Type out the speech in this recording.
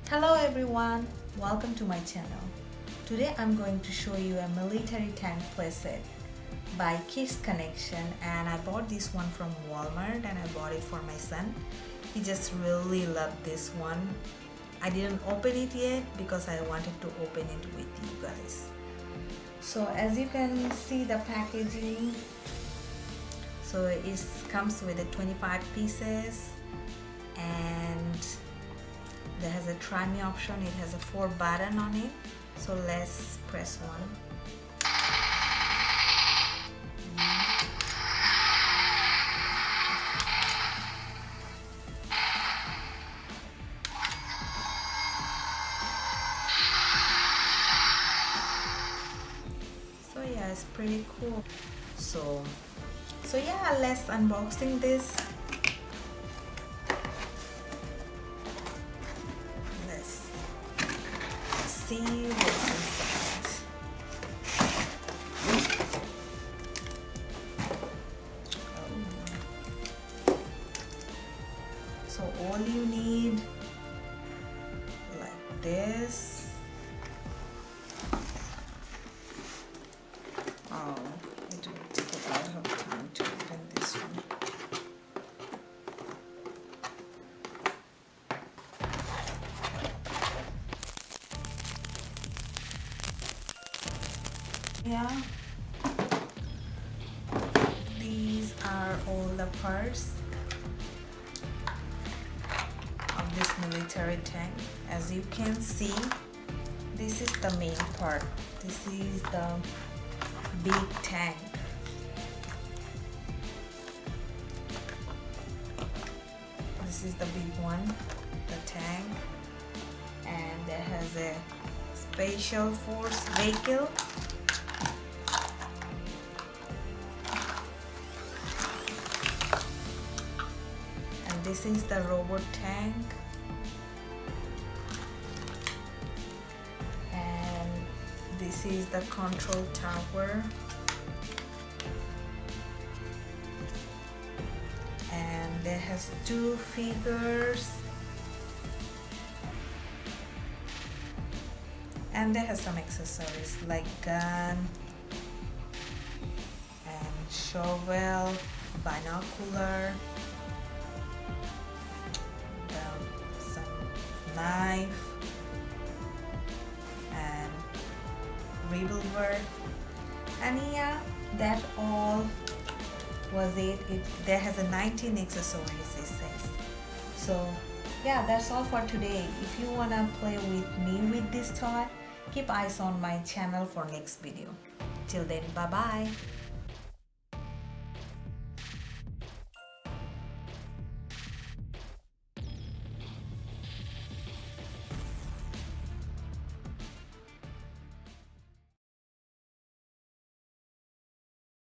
Hello everyone, welcome to my channel. Today I'm going to show you a military tank playset by Kids Connection, and I bought this one from Walmart and I bought it for my son. He just really loved this one. I didn't open it yet because I wanted to open it with you guys. So as you can see the packaging, so it comes with 25 pieces and there has a try me option. It has a 4 button on it, so let's press one. So yeah, it's pretty cool. So yeah, let's unboxing this. Let's see what's inside. So all you need, like this. Oh, it will take a lot of time to open this one. Yeah, these are all the parts of this military tank. As you can see, this is the main part. This is the big tank. This is the big one, the tank, and it has a special force vehicle. And this is the robot tank. And this is the control tower. And there has 2 figures. And there has some accessories like gun and shovel, binocular, some knife and revolver. And yeah, that all was it. There has a 19 accessories, it says. So yeah, that's all for today. If you wanna play with me with this toy, keep eyes on my channel for next video. Till then, bye bye.